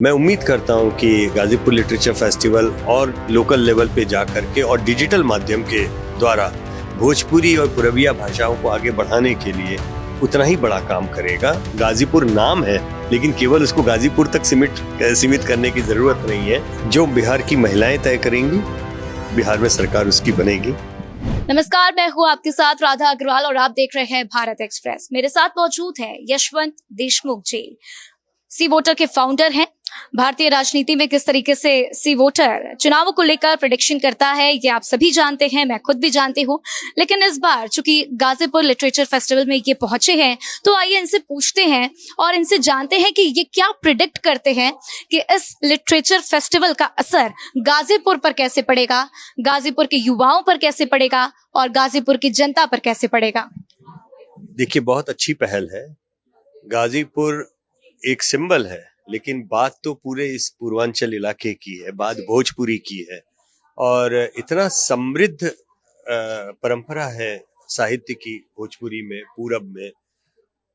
मैं उम्मीद करता हूं कि गाजीपुर लिटरेचर फेस्टिवल और लोकल लेवल पे जा करके और डिजिटल माध्यम के द्वारा भोजपुरी और पुरबिया भाषाओं को आगे बढ़ाने के लिए उतना ही बड़ा काम करेगा। गाजीपुर नाम है, लेकिन केवल उसको गाजीपुर तक सीमित करने की जरूरत नहीं है। जो बिहार की महिलाएं तय करेंगी, बिहार में सरकार उसकी बनेगी। नमस्कार, मैं हूँ आपके साथ राधा अग्रवाल और आप देख रहे हैं भारत एक्सप्रेस। मेरे साथ मौजूद है यशवंत देशमुख जी, सी वोटर के फाउंडर हैं। भारतीय राजनीति में किस तरीके से सी वोटर चुनावों को लेकर प्रेडिक्शन करता है, ये आप सभी जानते हैं, मैं खुद भी जानती हूँ। लेकिन इस बार चूंकि गाजीपुर लिटरेचर फेस्टिवल में ये पहुंचे हैं, तो आइए इनसे पूछते हैं और इनसे जानते हैं कि ये क्या प्रिडिक्ट करते हैं कि इस लिटरेचर फेस्टिवल का असर गाजीपुर पर कैसे पड़ेगा, गाजीपुर के युवाओं पर कैसे पड़ेगा और गाजीपुर की जनता पर कैसे पड़ेगा। देखिए, बहुत अच्छी पहल है। गाजीपुर एक सिंबल है, लेकिन बात तो पूरे इस पूर्वांचल इलाके की है, बात भोजपुरी की है। और इतना समृद्ध परंपरा है साहित्य की भोजपुरी में, पूरब में।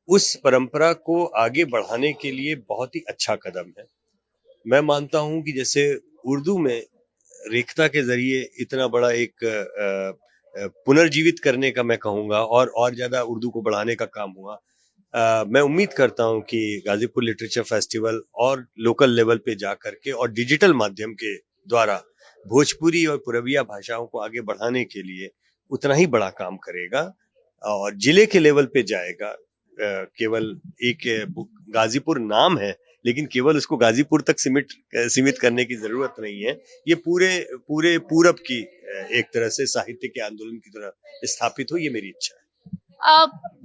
उस परंपरा को आगे बढ़ाने के लिए बहुत ही अच्छा कदम है। मैं मानता हूं कि जैसे उर्दू में रेखता के जरिए इतना बड़ा एक पुनर्जीवित करने का, मैं कहूँगा, और ज्यादा उर्दू को बढ़ाने का काम हुआ। मैं उम्मीद करता हूं कि गाजीपुर लिटरेचर फेस्टिवल और लोकल लेवल पे जा करके और डिजिटल माध्यम के द्वारा भोजपुरी और पुरबिया भाषाओं को आगे बढ़ाने के लिए उतना ही बड़ा काम करेगा और जिले के लेवल पे जाएगा। केवल एक गाजीपुर नाम है, लेकिन केवल उसको गाजीपुर तक सीमित करने की जरूरत नहीं है। ये पूरे पूरब की एक तरह से साहित्य के आंदोलन की तरह स्थापित हो, ये मेरी इच्छा है।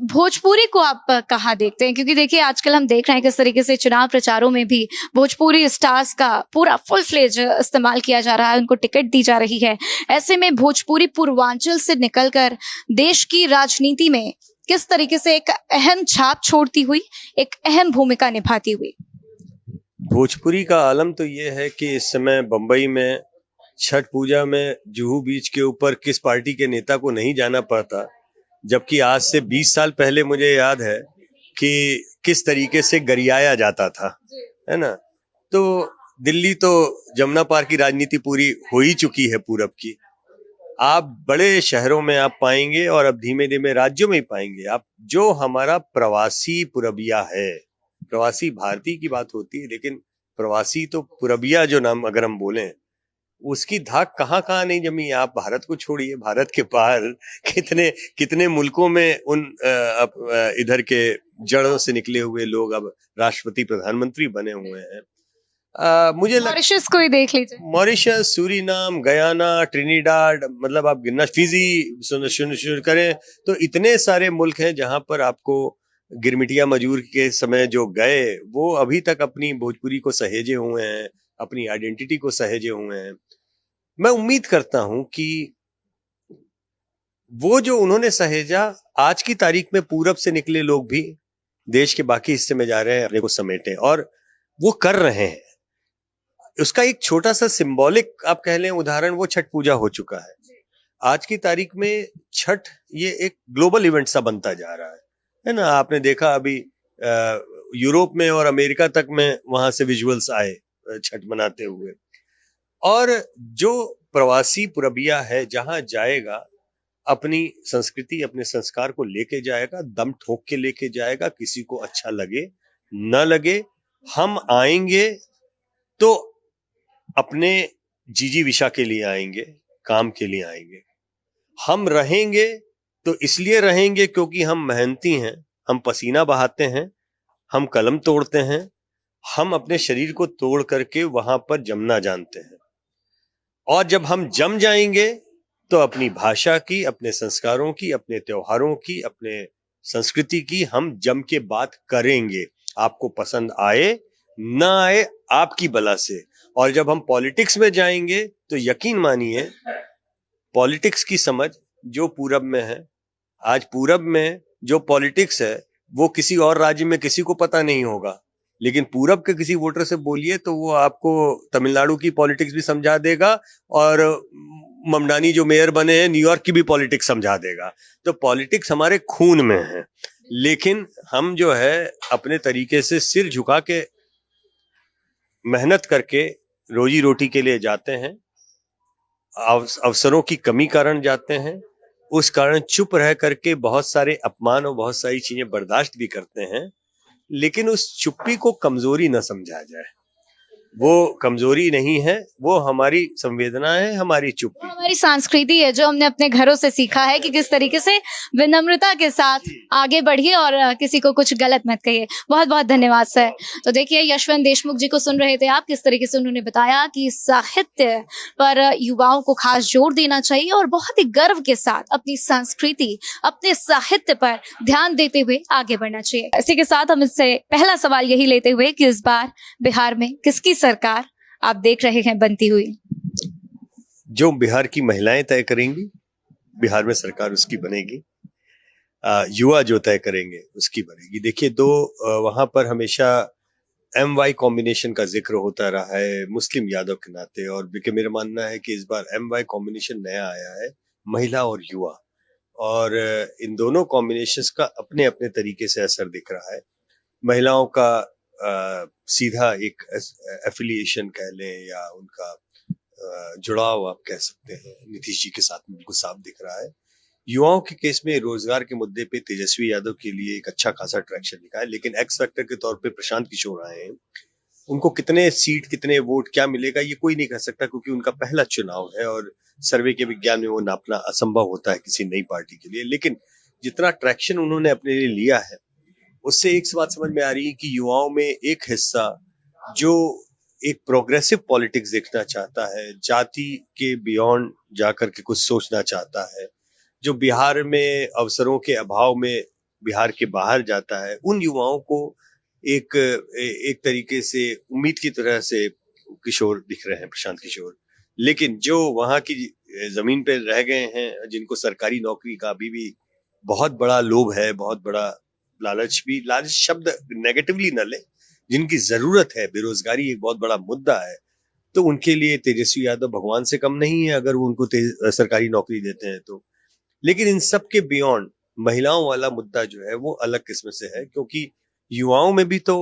भोजपुरी को आप कहाँ देखते हैं? क्योंकि देखिए, आजकल हम देख रहे हैं किस तरीके से चुनाव प्रचारों में भी भोजपुरी स्टार्स का पूरा फुल फ्लेज इस्तेमाल किया जा रहा है, उनको टिकट दी जा रही है। ऐसे में भोजपुरी पूर्वांचल से निकलकर देश की राजनीति में किस तरीके से एक अहम छाप छोड़ती हुई, एक अहम भूमिका निभाती हुई। भोजपुरी का आलम तो ये है कि इस समय बंबई में छठ पूजा में जुहू बीच के ऊपर किस पार्टी के नेता को नहीं जाना पड़ता, जबकि आज से 20 साल पहले मुझे याद है कि किस तरीके से गरियाया जाता था, है ना। तो दिल्ली तो जमुना पार की राजनीति पूरी हो ही चुकी है पूरब की। आप बड़े शहरों में आप पाएंगे और अब धीमे धीमे राज्यों में ही पाएंगे आप, जो हमारा प्रवासी पुरबिया है। प्रवासी भारतीय की बात होती है, लेकिन प्रवासी तो पुरबिया जो नाम अगर हम बोलें, उसकी धाक कहाँ कहाँ नहीं जमी। आप भारत को छोड़िए, भारत के बाहर कितने कितने मुल्कों में उन इधर के जड़ों से निकले हुए लोग अब राष्ट्रपति प्रधानमंत्री बने हुए हैं। मुझे मॉरिशस को ही देख लीजिए, मॉरिशस, सूरीनाम, गयाना, ट्रिनिडाड, मतलब आप गिनना, फिजी शुरू करें तो इतने सारे मुल्क हैं जहां पर आपको गिरमिटिया मजूर के समय जो गए, वो अभी तक अपनी भोजपुरी को सहेजे हुए हैं, अपनी आइडेंटिटी को सहेजे हुए हैं। मैं उम्मीद करता हूं कि वो जो उन्होंने सहेजा, आज की तारीख में पूरब से निकले लोग भी देश के बाकी हिस्से में जा रहे हैं अपने को समेटें, और वो कर रहे हैं। उसका एक छोटा सा सिंबॉलिक आप कह लें उदाहरण वो छठ पूजा हो चुका है। आज की तारीख में छठ ये एक ग्लोबल इवेंट सा बनता जा रहा है ना। आपने देखा अभी यूरोप में और अमेरिका तक में वहां से विजुअल्स आए छठ मनाते हुए। और जो प्रवासी पुरबिया है, जहां जाएगा अपनी संस्कृति, अपने संस्कार को लेके जाएगा, दम ठोक के लेके जाएगा। किसी को अच्छा लगे न लगे, हम आएंगे तो अपने जीजी विशा के लिए आएंगे, काम के लिए आएंगे। हम रहेंगे तो इसलिए रहेंगे क्योंकि हम मेहनती हैं, हम पसीना बहाते हैं, हम कलम तोड़ते हैं, हम अपने शरीर को तोड़ करके वहां पर जमना जानते हैं। और जब हम जम जाएंगे तो अपनी भाषा की, अपने संस्कारों की, अपने त्योहारों की, अपने संस्कृति की हम जम के बात करेंगे। आपको पसंद आए ना आए, आपकी बला से। और जब हम पॉलिटिक्स में जाएंगे तो यकीन मानिए, पॉलिटिक्स की समझ जो पूरब में है, आज पूरब में जो पॉलिटिक्स है वो किसी और राज्य में किसी को पता नहीं होगा, लेकिन पूरब के किसी वोटर से बोलिए तो वो आपको तमिलनाडु की पॉलिटिक्स भी समझा देगा, और ममडानी जो मेयर बने हैं न्यूयॉर्क की भी पॉलिटिक्स समझा देगा। तो पॉलिटिक्स हमारे खून में है, लेकिन हम जो है अपने तरीके से सिर झुका के मेहनत करके रोजी रोटी के लिए जाते हैं, अवसरों की कमी कारण जाते हैं, उस कारण चुप रह करके बहुत सारे अपमान और बहुत सारी चीजें बर्दाश्त भी करते हैं, लेकिन उस चुप्पी को कमजोरी न समझा जाए। वो कमजोरी नहीं है, वो हमारी संवेदना है, हमारी चुप्पी, हमारी संस्कृति है जो हमने अपने घरों से सीखा है कि किस तरीके से विनम्रता के साथ आगे बढ़िए और किसी को कुछ गलत मत कहिए। बहुत बहुत धन्यवाद सर। तो देखिए, यशवंत देशमुख जी को सुन रहे थे आप, किस तरीके से उन्होंने बताया कि साहित्य पर युवाओं को खास जोर देना चाहिए और बहुत ही गर्व के साथ अपनी संस्कृति, अपने साहित्य पर ध्यान देते हुए आगे बढ़ना चाहिए। इसी के साथ हम इससे पहला सवाल यही लेते हुए कि इस बार बिहार में किसकी सरकार आप देख रहे हैं बनती हुई? जो बिहार की महिलाएं तय करेंगी, बिहार में सरकार उसकी बनेगी। युवा जो तय करेंगे उसकी बनेगी। देखिए, वहां पर हमेशा MY कॉम्बिनेशन का जिक्र होता रहा है मुस्लिम यादव के नाते, और देखिए मेरा मानना है कि इस बार MY कॉम्बिनेशन नया आया है, महिला और युवा, और इन दोनों कॉम्बिनेशंस का अपने अपने तरीके से असर दिख रहा है। महिलाओं का सीधा एक एफिलिएशन कह लें या उनका जुड़ाव आप कह सकते हैं नीतीश जी के साथ में बिल्कुल साफ दिख रहा है। युवाओं के केस में रोजगार के मुद्दे पे तेजस्वी यादव के लिए एक अच्छा खासा ट्रैक्शन दिखा है, लेकिन एक्स फैक्टर के तौर पे प्रशांत किशोर आए हैं। उनको कितने सीट, कितने वोट, क्या मिलेगा ये कोई नहीं कह सकता, क्योंकि उनका पहला चुनाव है और सर्वे के विज्ञान में वो नापना असंभव होता है किसी नई पार्टी के लिए। लेकिन जितना ट्रैक्शन उन्होंने अपने लिए लिया है, उससे एक बात समझ में आ रही है कि युवाओं में एक हिस्सा जो एक प्रोग्रेसिव पॉलिटिक्स देखना चाहता है, जाति के बियॉन्ड जाकर के कुछ सोचना चाहता है, जो बिहार में अवसरों के अभाव में बिहार के बाहर जाता है, उन युवाओं को एक तरीके से उम्मीद की तरह से किशोर दिख रहे हैं, प्रशांत किशोर। लेकिन जो वहां की जमीन पे रह गए हैं, जिनको सरकारी नौकरी का अभी भी बहुत बड़ा लोभ है, बहुत बड़ा लालच, भी लालच शब्द नेगेटिवली न ले, जिनकी जरूरत है, बेरोजगारी एक बहुत बड़ा मुद्दा है, तो उनके लिए तेजस्वी यादव भगवान से कम नहीं है अगर वो उनको सरकारी नौकरी देते हैं तो। लेकिन इन सब के बियॉन्ड महिलाओं वाला मुद्दा जो है वो अलग किस्म से है, क्योंकि युवाओं में भी तो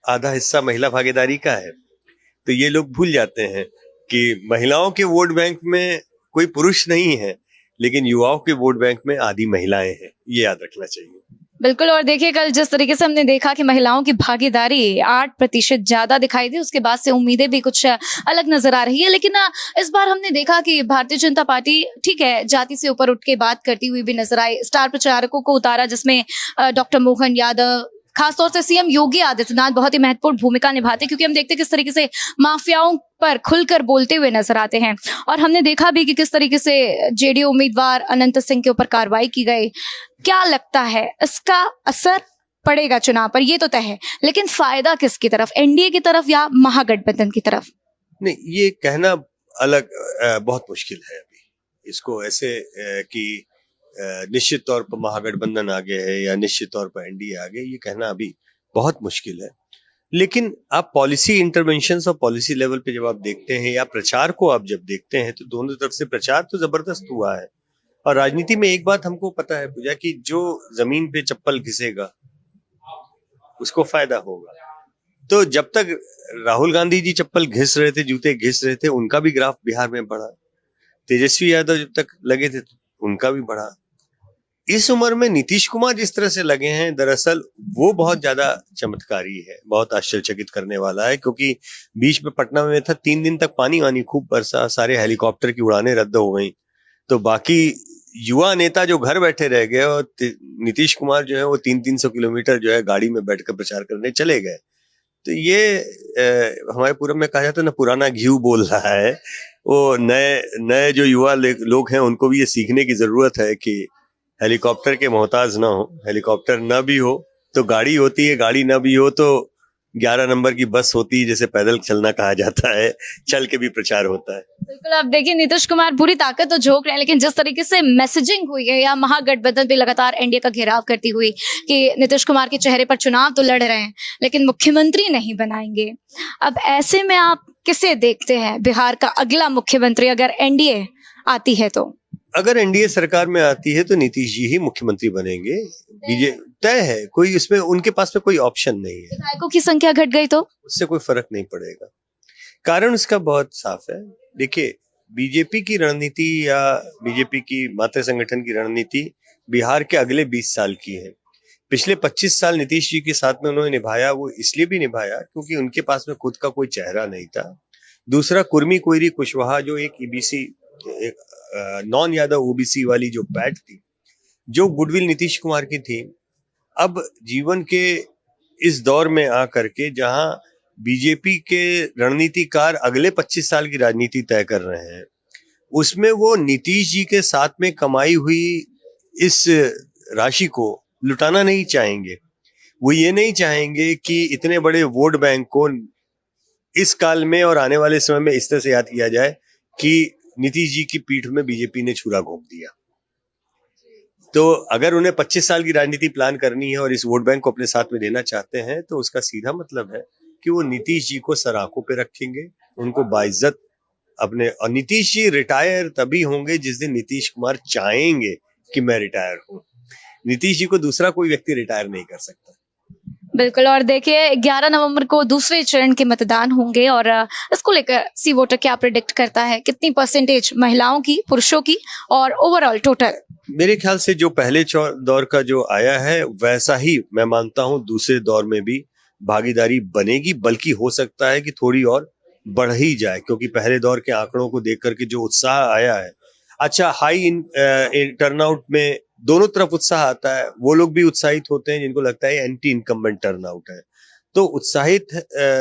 आधा हिस्सा महिला भागीदारी का है। तो ये लोग भूल जाते हैं कि महिलाओं के वोट बैंक में कोई पुरुष नहीं है, लेकिन युवाओं के वोट बैंक में आधी महिलाएं हैं, ये याद रखना चाहिए। बिल्कुल। और देखिए, कल जिस तरीके से हमने देखा कि महिलाओं की भागीदारी 8% ज्यादा दिखाई दी, उसके बाद से उम्मीदें भी कुछ अलग नजर आ रही है। लेकिन इस बार हमने देखा कि भारतीय जनता पार्टी ठीक है, जाति से ऊपर उठ के बात करती हुई भी नजर आई। स्टार प्रचारकों को उतारा, जिसमें डॉक्टर मोहन यादव, खासतौर से सीएम योगी आदित्यनाथ बहुत ही महत्वपूर्ण भूमिका निभाते, क्योंकि हम देखते हैं किस तरीके से माफियाओं पर खुलकर बोलते हुए नजर आते हैं। और हमने देखा भी कि किस तरीके से जेडीयू उम्मीदवार अनंत सिंह के ऊपर कार्रवाई की गई। क्या लगता है इसका असर पड़ेगा चुनाव पर? ये तो तय है, लेकिन फायदा किसकी तरफ, एनडीए की तरफ या महागठबंधन की तरफ? नहीं, ये कहना अलग बहुत मुश्किल है अभी इसको, ऐसे कि निश्चित तौर पर महागठबंधन आगे है या निश्चित तौर पर एनडीए आगे, ये कहना अभी बहुत मुश्किल है। लेकिन आप पॉलिसी इंटरवेंशंस और पॉलिसी लेवल पे जब आप देखते हैं या प्रचार को आप जब देखते हैं, तो दोनों तरफ से प्रचार तो जबरदस्त हुआ है। और राजनीति में एक बात हमको पता है पूजा, कि जो जमीन पे चप्पल घिसेगा उसको फायदा होगा। तो जब तक राहुल गांधी जी चप्पल घिस रहे थे, जूते घिस रहे थे, उनका भी ग्राफ बिहार में बढ़ा। तेजस्वी यादव जब तक लगे थे उनका भी बढ़ा। इस उम्र में नीतीश कुमार जिस तरह से लगे हैं, दरअसल वो बहुत ज्यादा चमत्कारी है, बहुत आश्चर्यचकित करने वाला है, क्योंकि बीच में पटना में था 3 दिन तक पानी खूब बरसा, सारे हेलीकॉप्टर की उड़ानें रद्द हो गई, तो बाकी युवा नेता जो घर बैठे रह गए, और नीतीश कुमार जो है वो 300-300 किलोमीटर जो है गाड़ी में बैठकर प्रचार करने चले गए। तो ये हमारे पूरब में कहा जाता है ना, पुराना घीव बोल रहा है। वो नए जो युवा लोग हैं, उनको भी ये सीखने की जरूरत है कि हेलीकॉप्टर के मोहताज ना हो, हेलीकॉप्टर ना भी हो तो गाड़ी होती है, गाड़ी ना भी हो तो 11 नंबर की बस होती है, जैसे पैदल चलना कहा जाता है, चल के भी प्रचार होता है। बिल्कुल। आप देखिए, नीतीश कुमार पूरी ताकत तो झोंक रहे हैं, लेकिन जिस तरीके से मैसेजिंग हुई है, या महागठबंधन भी लगातार एनडीए का घेराव करती हुई कि नीतीश कुमार के चेहरे पर चुनाव तो लड़ रहे हैं लेकिन मुख्यमंत्री नहीं बनाएंगे, अब ऐसे में आप किसे देखते हैं बिहार का अगला मुख्यमंत्री अगर एनडीए आती है तो? अगर एनडीए सरकार में आती है तो नीतीश जी ही मुख्यमंत्री बनेंगे, बीजेपी तय है, कोई इसमें उनके पास में कोई ऑप्शन नहीं है। विधायकों की संख्या घट गई तो उससे कोई फर्क नहीं पड़ेगा। कारण उसका बहुत साफ है। देखिए, बीजेपी की रणनीति या बीजेपी की मातृ संगठन की रणनीति बिहार के अगले 20 साल की है। पिछले 25 साल नीतीश जी के साथ में उन्होंने निभाया, वो इसलिए भी निभाया क्योंकि उनके पास में खुद का कोई चेहरा नहीं था। दूसरा, कुर्मी कोयरी कुशवाहा जो एक ईबीसी, नॉन यादव ओबीसी वाली जो पैठ थी, जो गुडविल नीतीश कुमार की थी, अब जीवन के इस दौर में आकर के जहां बीजेपी के रणनीतिकार अगले 25 साल की राजनीति तय कर रहे हैं, उसमें वो नीतीश जी के साथ में कमाई हुई इस राशि को लुटाना नहीं चाहेंगे। वो ये नहीं चाहेंगे कि इतने बड़े वोट बैंक को इस काल में और आने वाले समय में इस तरह से याद किया जाए कि नीतीश जी की पीठ में बीजेपी ने छुरा घोंप दिया। तो अगर उन्हें 25 साल की राजनीति प्लान करनी है और इस वोट बैंक को अपने साथ में लेना चाहते हैं, तो उसका सीधा मतलब है कि वो नीतीश जी को सराखों पे रखेंगे, उनको बाइज्जत अपने। और नीतीश जी रिटायर तभी होंगे जिस दिन नीतीश कुमार चाहेंगे कि मैं रिटायर हूं। नीतीश जी को दूसरा कोई व्यक्ति रिटायर नहीं कर सकता। बिल्कुल। और देखिए 11 नवंबर को दूसरे चरण के मतदान होंगे और इसको लेकर सी वोटर क्या प्रेडिक्ट करता है, कितनी परसेंटेज महिलाओं की, पुरुषों की और ओवरऑल टोटल? मेरे ख्याल से जो पहले दौर का जो आया है वैसा ही मैं मानता हूं दूसरे दौर में भी भागीदारी बनेगी, बल्कि हो सकता है कि थोड़ी और बढ़ ही जाए, क्योंकि पहले दौर के आंकड़ों को देख करके जो उत्साह आया है, अच्छा हाई टर्नआउट में दोनों तरफ उत्साह आता है। वो लोग भी उत्साहित होते हैं जिनको लगता है एंटी इनकम्बेंट टर्नआउट है, तो उत्साहित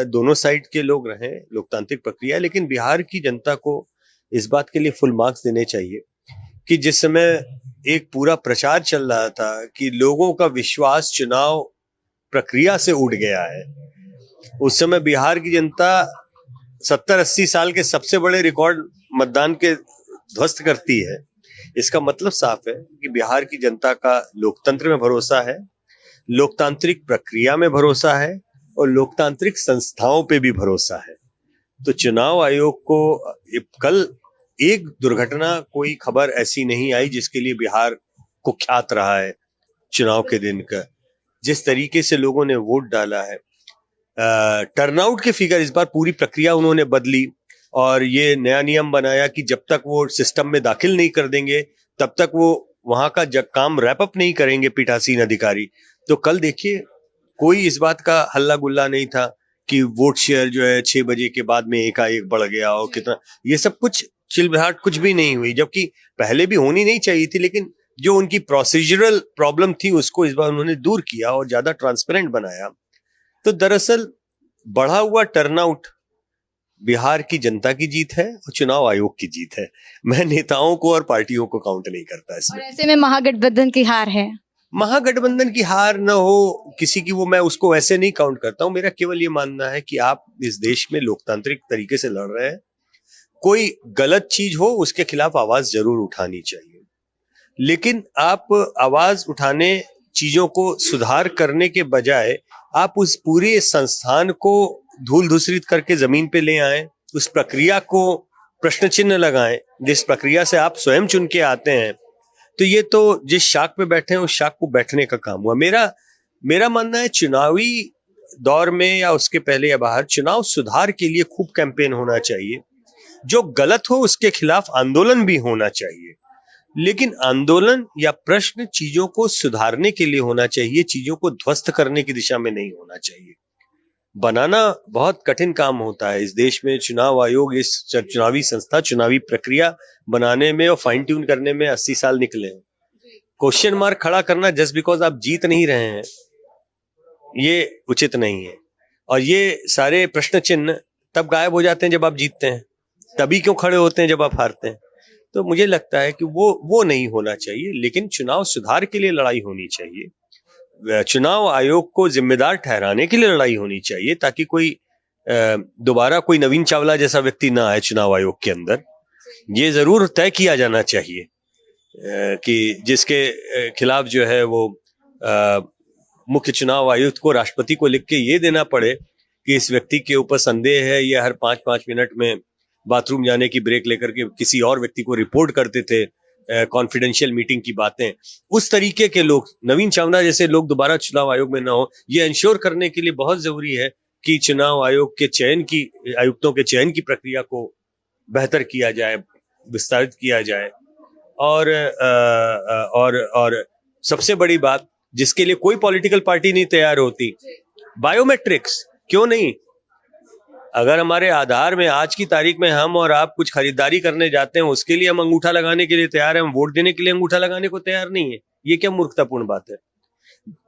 दोनों साइड के लोग रहे, लोकतांत्रिक प्रक्रिया। लेकिन बिहार की जनता को इस बात के लिए फुल मार्क्स देने चाहिए कि जिस समय एक पूरा प्रचार चल रहा था कि लोगों का विश्वास चुनाव प्रक्रिया से उठ गया है, उस समय बिहार की जनता 70-80 साल के सबसे बड़े रिकॉर्ड मतदान के ध्वस्त करती है। इसका मतलब साफ है कि बिहार की जनता का लोकतंत्र में भरोसा है, लोकतांत्रिक प्रक्रिया में भरोसा है और लोकतांत्रिक संस्थाओं पे भी भरोसा है। तो चुनाव आयोग को कल एक दुर्घटना, कोई खबर ऐसी नहीं आई जिसके लिए बिहार कुख्यात रहा है चुनाव के दिन का। जिस तरीके से लोगों ने वोट डाला है, टर्नआउट के फिगर, इस बार पूरी प्रक्रिया उन्होंने बदली और ये नया नियम बनाया कि जब तक वो सिस्टम में दाखिल नहीं कर देंगे तब तक वो वहां का काम रैप अप नहीं करेंगे पीठासीन अधिकारी। तो कल देखिए कोई इस बात का हल्ला गुल्ला नहीं था कि वोट शेयर जो है 6 बजे के बाद में एकाएक बढ़ गया और कितना, ये सब कुछ चिलबहाट कुछ भी नहीं हुई, जबकि पहले भी होनी नहीं चाहिए थी। लेकिन जो उनकी प्रोसीजरल प्रॉब्लम थी उसको इस बार उन्होंने दूर किया और ज्यादा ट्रांसपेरेंट बनाया। तो दरअसल बढ़ा हुआ टर्नआउट बिहार की जनता की जीत है और चुनाव आयोग की जीत है। मैं नेताओं को और पार्टियों को काउंट नहीं करता इसमें। और ऐसे में महागठबंधन की हार है। महागठबंधन की हार न हो किसी की, वो मैं उसको ऐसे नहीं काउंट करता हूं। मेरा केवल ये मानना है कि आप इस देश में लोकतांत्रिक तरीके से लड़ रहे हैं, कोई गलत चीज हो उसके खिलाफ आवाज जरूर उठानी चाहिए, लेकिन आप आवाज उठाने, चीजों को सुधार करने के बजाय आप उस पूरे संस्थान को धूल धूसरित करके जमीन पे ले आए, उस प्रक्रिया को प्रश्न चिन्ह लगाएं जिस प्रक्रिया से आप स्वयं चुन के आते हैं। तो ये तो जिस शाख पे बैठे हैं उस शाख को बैठने का काम हुआ। मेरा मानना है चुनावी दौर में या उसके पहले या बाहर चुनाव सुधार के लिए खूब कैंपेन होना चाहिए, जो गलत हो उसके खिलाफ आंदोलन भी होना चाहिए, लेकिन आंदोलन या प्रश्न चीजों को सुधारने के लिए होना चाहिए, चीजों को ध्वस्त करने की दिशा में नहीं होना चाहिए। बनाना बहुत कठिन काम होता है इस देश में। चुनाव आयोग, इस चुनावी संस्था, चुनावी प्रक्रिया बनाने में और फाइन ट्यून करने में 80 साल निकले हैं। क्वेश्चन मार्क खड़ा करना जस्ट बिकॉज आप जीत नहीं रहे हैं, ये उचित नहीं है। और ये सारे प्रश्न चिन्ह तब गायब हो जाते हैं जब आप जीतते हैं, तभी क्यों खड़े होते हैं जब आप हारते हैं। तो मुझे लगता है कि वो नहीं होना चाहिए, लेकिन चुनाव सुधार के लिए लड़ाई होनी चाहिए, चुनाव आयोग को जिम्मेदार ठहराने के लिए लड़ाई होनी चाहिए, ताकि कोई दोबारा कोई नवीन चावला जैसा व्यक्ति ना आए चुनाव आयोग के अंदर। ये जरूर तय किया जाना चाहिए कि जिसके खिलाफ जो है वो मुख्य चुनाव आयुक्त को, राष्ट्रपति को लिख के ये देना पड़े कि इस व्यक्ति के ऊपर संदेह है, ये हर 5-5 मिनट में बाथरूम जाने की ब्रेक लेकर के किसी और व्यक्ति को रिपोर्ट करते थे, कॉन्फिडेंशियल मीटिंग की बातें। उस तरीके के लोग, नवीन चावला जैसे लोग दोबारा चुनाव आयोग में ना हो, ये इंश्योर करने के लिए बहुत जरूरी है कि चुनाव आयोग के आयुक्तों के चयन की प्रक्रिया को बेहतर किया जाए, विस्तारित किया जाए। और सबसे बड़ी बात जिसके लिए कोई पॉलिटिकल पार्टी नहीं तैयार होती, बायोमेट्रिक्स क्यों नहीं? अगर हमारे आधार में आज की तारीख में हम और आप कुछ खरीदारी करने जाते हैं, उसके लिए हम अंगूठा लगाने के लिए तैयार हैं, हम वोट देने के लिए अंगूठा लगाने को तैयार नहीं है, ये क्या मूर्खतापूर्ण बात है?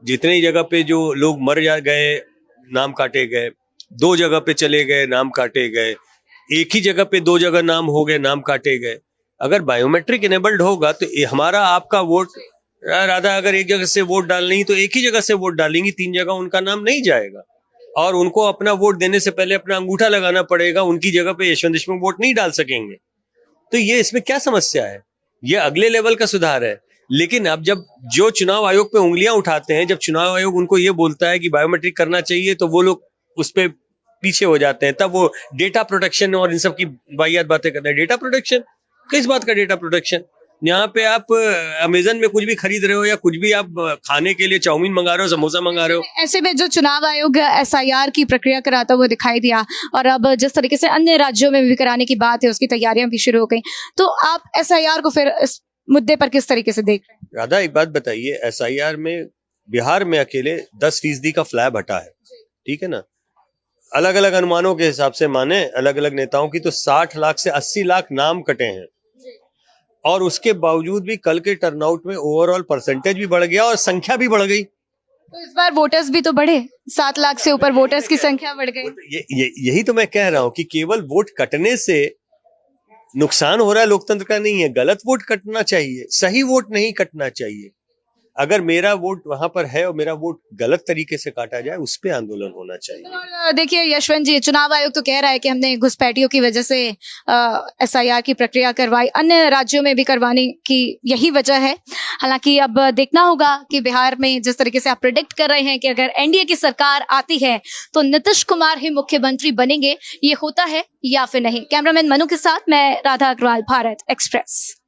जितनी जगह पे जो लोग मर गए, नाम काटे गए, 2 जगह पे चले गए, नाम काटे गए, एक ही जगह पे 2 जगह नाम हो गए, नाम काटे गए। अगर बायोमेट्रिक इनेबल्ड होगा तो हमारा आपका वोट, राधा अगर एक जगह से वोट डालनी तो एक ही जगह से वोट डालेंगी, 3 जगह उनका नाम नहीं जाएगा। और उनको अपना वोट देने से पहले अपना अंगूठा लगाना पड़ेगा, उनकी जगह पे यशवंत देशमुख वोट नहीं डाल सकेंगे। तो ये इसमें क्या समस्या है? ये अगले लेवल का सुधार है। लेकिन अब जब जो चुनाव आयोग पे उंगलियां उठाते हैं, जब चुनाव आयोग उनको ये बोलता है कि बायोमेट्रिक करना चाहिए, तो वो लोग उस पे पीछे हो जाते हैं। तब वो डेटा प्रोटेक्शन और इन सब की वाहियात बातें करते हैं। Data protection? किस बात का डेटा प्रोटेक्शन? यहाँ पे आप अमेजन में कुछ भी खरीद रहे हो या कुछ भी आप खाने के लिए चाउमीन मंगा रहे हो, समोसा मंगा रहे हो। ऐसे में जो चुनाव आयोग SIR की प्रक्रिया कराता हुआ दिखाई दिया, और अब जिस तरीके से अन्य राज्यों में भी कराने की बात है, उसकी तैयारियां भी शुरू हो गई, तो आप SIR को फिर इस मुद्दे पर किस तरीके से देख रहे हैं? राधा, एक बात बताइए, SIR में बिहार में अकेले 10% का फ्लैब हटा है, ठीक है ना? अलग अलग अनुमानों के हिसाब से माने अलग अलग नेताओं की, तो 60 लाख से 80 लाख नाम कटे हैं। और उसके बावजूद भी कल के टर्नआउट में ओवरऑल परसेंटेज भी बढ़ गया और संख्या भी बढ़ गई। तो इस बार वोटर्स भी तो बढ़े, 7 लाख से ऊपर वोटर्स की संख्या बढ़ गई। यही तो मैं कह रहा हूं कि केवल वोट कटने से नुकसान हो रहा है लोकतंत्र का नहीं है। गलत वोट कटना चाहिए, सही वोट नहीं कटना चाहिए। अगर मेरा वोट वहां पर है और मेरा वोट गलत तरीके से काटा जाए, उस पे आंदोलन होना चाहिए। और देखिए यशवंत जी, चुनाव आयोग तो कह रहा है कि हमने घुसपैठियों की वजह से SIR की प्रक्रिया करवाई, अन्य राज्यों में भी करवाने की यही वजह है। हालांकि अब देखना होगा कि बिहार में जिस तरीके से आप प्रिडिक्ट कर रहे हैं कि अगर NDA की सरकार आती है तो नीतीश कुमार ही मुख्यमंत्री बनेंगे, ये होता है या फिर नहीं। कैमरामैन मनु के साथ मैं राधा अग्रवाल, भारत एक्सप्रेस।